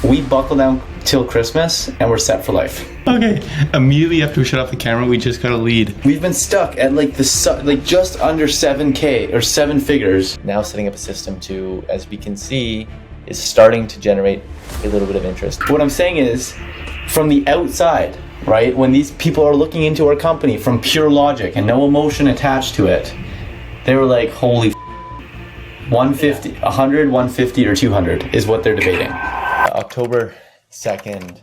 we buckle down till Christmas and we're set for life. Okay, immediately after we shut off the camera, we just got a lead. We've been stuck at like just under 7K or 7 figures. Now setting up a system to, as we can see, is starting to generate a little bit of interest. What I'm saying is, from the outside, right, when these people are looking into our company from pure logic and no emotion attached to it, they were like, holy 150, 100, 150, or 200 is what they're debating. October 2nd,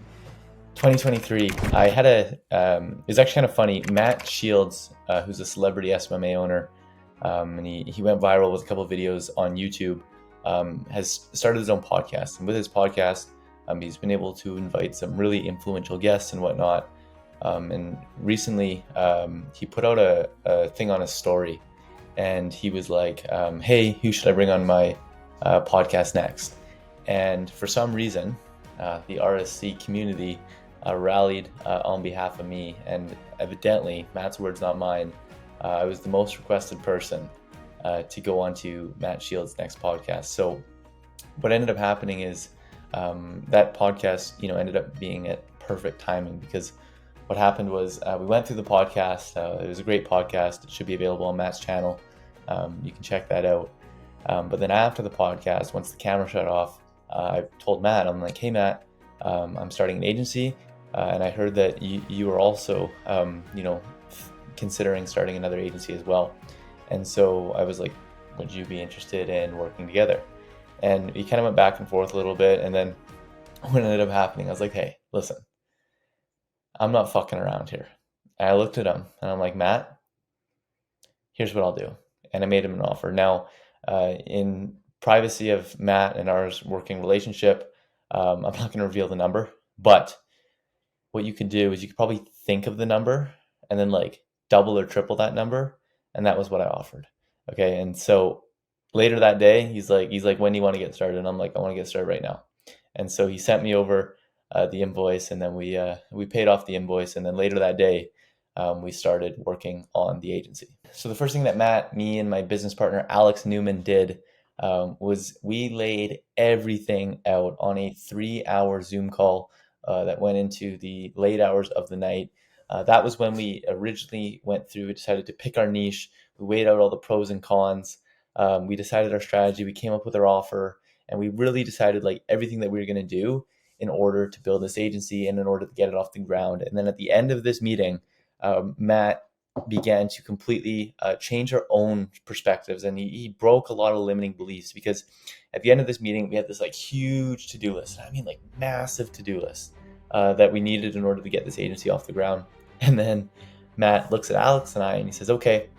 2023, I had it was actually kind of funny. Matt Shields, who's a celebrity SMMA owner, and he went viral with a couple of videos on YouTube, has started his own podcast. And with his podcast, he's been able to invite some really influential guests and whatnot. And recently, he put out a thing on his story, and he was like, hey, who should I bring on my podcast next? And for some reason, the RSC community rallied on behalf of me, and evidently, Matt's words, not mine, I was the most requested person to go on to Matt Shields' next podcast. So what ended up happening is that podcast, ended up being at perfect timing, because what happened was we went through the podcast. It was a great podcast. It should be available on Matt's channel. You can check that out. But then after the podcast, once the camera shut off, I told Matt, I'm like, hey, Matt, I'm starting an agency. And I heard that you were also, considering starting another agency as well. And so I was like, would you be interested in working together? And we kind of went back and forth a little bit. And then what ended up happening, I was like, hey, listen, I'm not fucking around here. And I looked at him and I'm like, Matt, here's what I'll do. And I made him an offer. Now, in privacy of Matt and ours working relationship, I'm not going to reveal the number, but what you could do is you could probably think of the number and then like double or triple that number. And that was what I offered. Okay. And so later that day, he's like, when do you want to get started? And I'm like, I want to get started right now. And so he sent me over the invoice, and then we paid off the invoice. And then later that day, we started working on the agency. So the first thing that Matt, me, and my business partner, Alex Newman, did was we laid everything out on a 3-hour Zoom call that went into the late hours of the night. That was when we originally went through, we decided to pick our niche. We weighed out all the pros and cons. We decided our strategy. We came up with our offer, and we really decided like everything that we were going to do in order to build this agency and in order to get it off the ground. And then at the end of this meeting, Matt began to completely change our own perspectives, and he broke a lot of limiting beliefs, because at the end of this meeting, we had this like huge to-do list. I mean, like massive to-do list that we needed in order to get this agency off the ground. And then Matt looks at Alex and I, and he says, okay,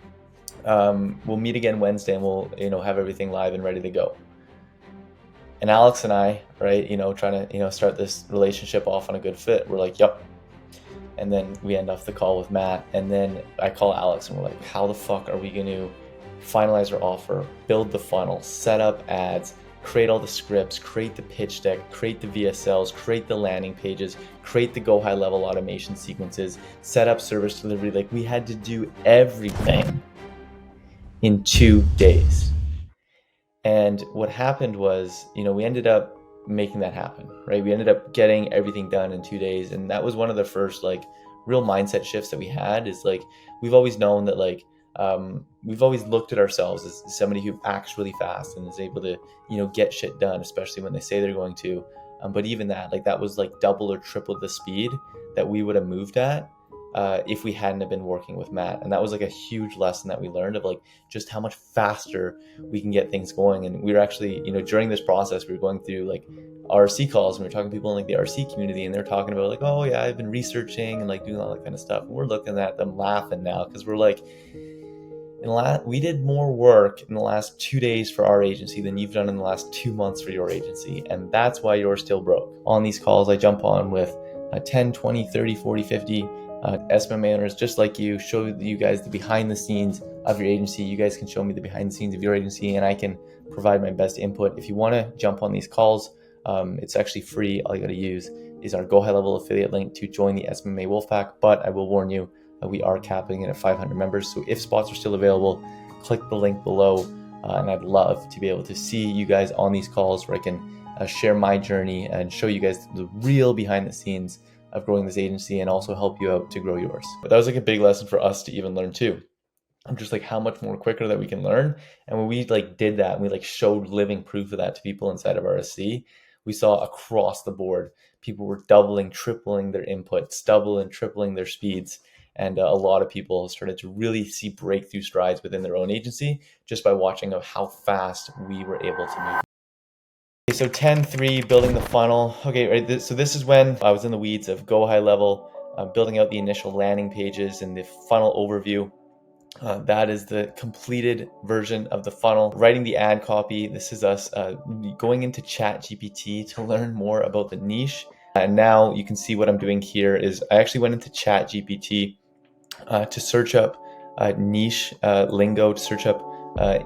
we'll meet again Wednesday, and we'll, have everything live and ready to go. And Alex and I, right, trying to, start this relationship off on a good fit. We're like, yep. And then we end off the call with Matt, and then I call Alex and we're like, how the fuck are we going to finalize our offer, build the funnel, set up ads, create all the scripts, create the pitch deck, create the VSLs, create the landing pages, create the go high level automation sequences, set up service delivery. Like, we had to do everything in 2 days. And what happened was, we ended up making that happen, right? We ended up getting everything done in 2 days. And that was one of the first like real mindset shifts that we had, is like, we've always known that like, we've always looked at ourselves as somebody who acts really fast and is able to, get shit done, especially when they say they're going to. But even that, like, that was like double or triple the speed that we would have moved at if we hadn't have been working with Matt. And that was like a huge lesson that we learned of like just how much faster we can get things going. And we were actually, during this process, we were going through like RC calls, and we were talking to people in like the RC community, and they're talking about like, oh yeah, I've been researching and like doing all that kind of stuff. And we're looking at them laughing now, because we're like, we did more work in the last 2 days for our agency than you've done in the last 2 months for your agency. And that's why you're still broke. On these calls, I jump on with 10, 20, 30, 40, 50 SMMA owners just like you, show you guys the behind the scenes of your agency. You guys can show me the behind the scenes of your agency, and I can provide my best input. If you want to jump on these calls, it's actually free. All you got to use is our Go High Level affiliate link to join the SMMA Wolfpack. But I will warn you, we are capping it at 500 members. So if spots are still available, click the link below. And I'd love to be able to see you guys on these calls where I can share my journey and show you guys the real behind the scenes of growing this agency and also help you out to grow yours. But that was like a big lesson for us to even learn too. I'm just like how much more quicker that we can learn. And when we like did that, and we like showed living proof of that to people inside of RSC, we saw across the board, people were doubling, tripling their inputs, doubling, tripling their speeds. And a lot of people started to really see breakthrough strides within their own agency just by watching of how fast we were able to move. Okay, so 10-3, building the funnel. Okay, right. So this is when I was in the weeds of go high level, building out the initial landing pages and the funnel overview. That is the completed version of the funnel. Writing the ad copy. This is us going into ChatGPT to learn more about the niche. And now you can see what I'm doing here is I actually went into ChatGPT to search up niche lingo, to search up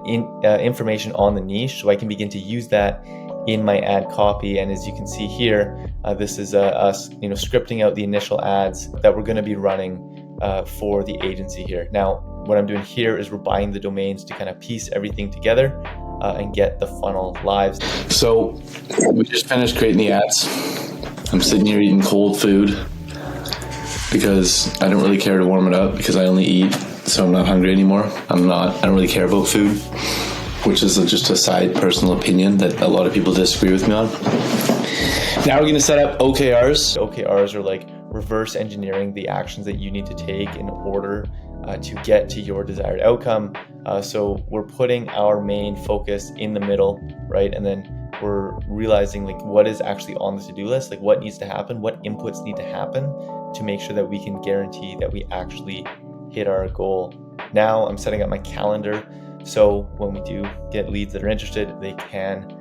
information on the niche so I can begin to use that in my ad copy. And as you can see here, this is us scripting out the initial ads that we're going to be running for the agency here. Now, what I'm doing here is we're buying the domains to kind of piece everything together and get the funnel live. So we just finished creating the ads. I'm sitting here eating cold food because I don't really care to warm it up because I only eat, so I'm not hungry anymore. I don't really care about food, which is just a side personal opinion that a lot of people disagree with me on. Now we're going to set up OKRs. OKRs are like reverse engineering the actions that you need to take in order to get to your desired outcome. So we're putting our main focus in the middle, right? And then we're realizing like what is actually on the to-do list, like what needs to happen, what inputs need to happen to make sure that we can guarantee that we actually hit our goal. Now I'm setting up my calendar. So when we do get leads that are interested, they can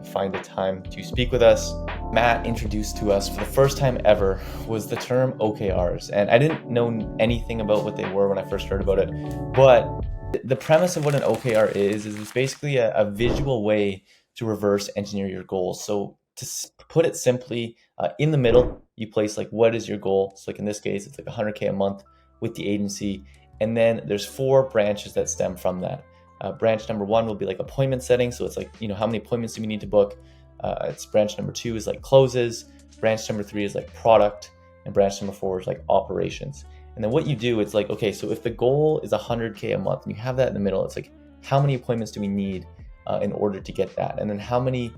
find a time to speak with us. Matt introduced to us for the first time ever was the term OKRs. And I didn't know anything about what they were when I first heard about it. But the premise of what an OKR is it's basically a visual way to reverse engineer your goals. So to put it simply, in the middle, you place like, what is your goal? So like in this case, it's like 100K a month with the agency. And then there's 4 branches that stem from that. Branch number 1 will be like appointment setting. So it's like, how many appointments do we need to book? It's branch number 2 is like closes. Branch number 3 is like product. And branch number 4 is like operations. And then what you do, it's like, okay, so if the goal is 100K a month and you have that in the middle, it's like, how many appointments do we need in order to get that? And then how many,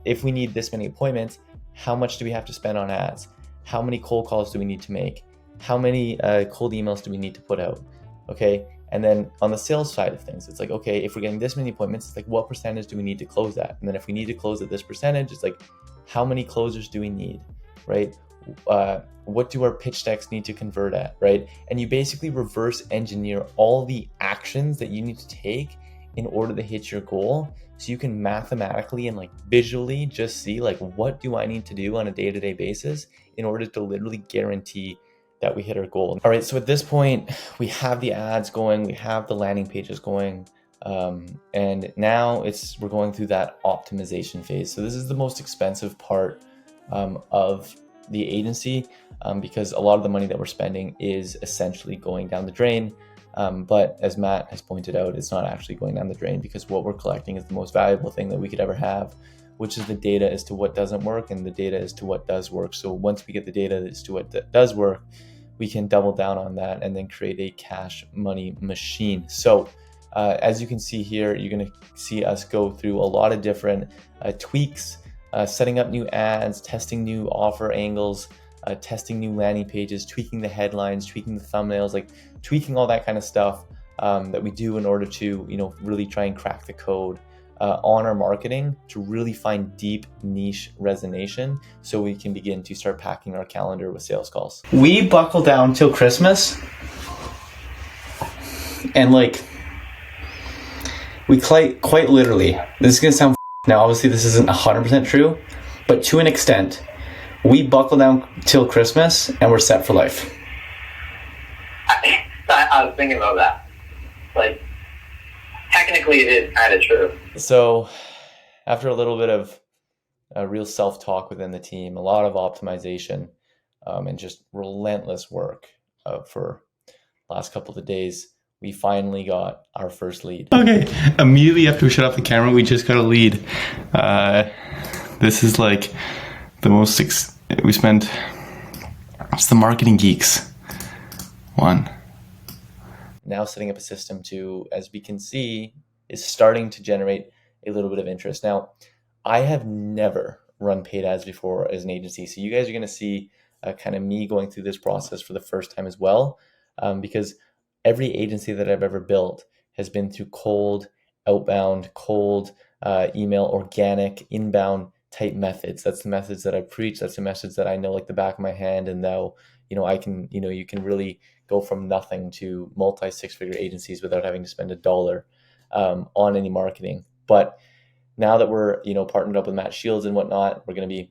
if we need this many appointments, how much do we have to spend on ads? How many cold calls do we need to make? How many cold emails do we need to put out? Okay. And then on the sales side of things, it's like, okay, if we're getting this many appointments, it's like, what percentage do we need to close at? And then if we need to close at this percentage, it's like, how many closers do we need, right? What do our pitch decks need to convert at, right? And you basically reverse engineer all the actions that you need to take in order to hit your goal. So you can mathematically and like visually just see like, what do I need to do on a day-to-day basis in order to literally guarantee that we hit our goal. All right, so at this point, we have the ads going, we have the landing pages going, and now we're going through that optimization phase. So this is the most expensive part of the agency because a lot of the money that we're spending is essentially going down the drain. But as Matt has pointed out, it's not actually going down the drain because what we're collecting is the most valuable thing that we could ever have, which is the data as to what doesn't work and the data as to what does work. So once we get the data as to what does work, we can double down on that and then create a cash money machine. So as you can see here, you're going to see us go through a lot of different tweaks, setting up new ads, testing new offer angles, testing new landing pages, tweaking the headlines, tweaking the thumbnails, like tweaking all that kind of stuff that we do in order to, really try and crack the code on our marketing to really find deep niche resonation so we can begin to start packing our calendar with sales calls. We buckle down till Christmas and we quite literally, this is going to sound now, obviously this isn't 100% true, but to an extent, we buckle down till Christmas and we're set for life. I was thinking about that. Technically it is kind of true. So after a little bit of real self-talk within the team, a lot of optimization and just relentless work for the last couple of days, we finally got our first lead. Okay, immediately after we shut off the camera, we just got a lead. This is like the most, we spent, it's the marketing geeks one. Now setting up a system to, as we can see, is starting to generate a little bit of interest. Now, I have never run paid ads before as an agency. So you guys are going to see kind of me going through this process for the first time as well, because every agency that I've ever built has been through cold, outbound, cold, email, organic, inbound type methods. That's the methods that I preach. That's the methods that I know like the back of my hand. And now, I can, you can really go from nothing to multi six-figure agencies without having to spend a dollar on any marketing. But now that we're, partnered up with Matt Shields and whatnot, we're going to be,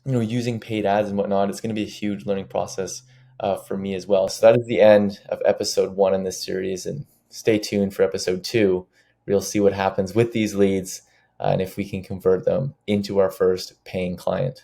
using paid ads and whatnot. It's going to be a huge learning process for me as well. So that is the end of episode 1 in this series, and stay tuned for episode 2. We'll see what happens with these leads and if we can convert them into our first paying client.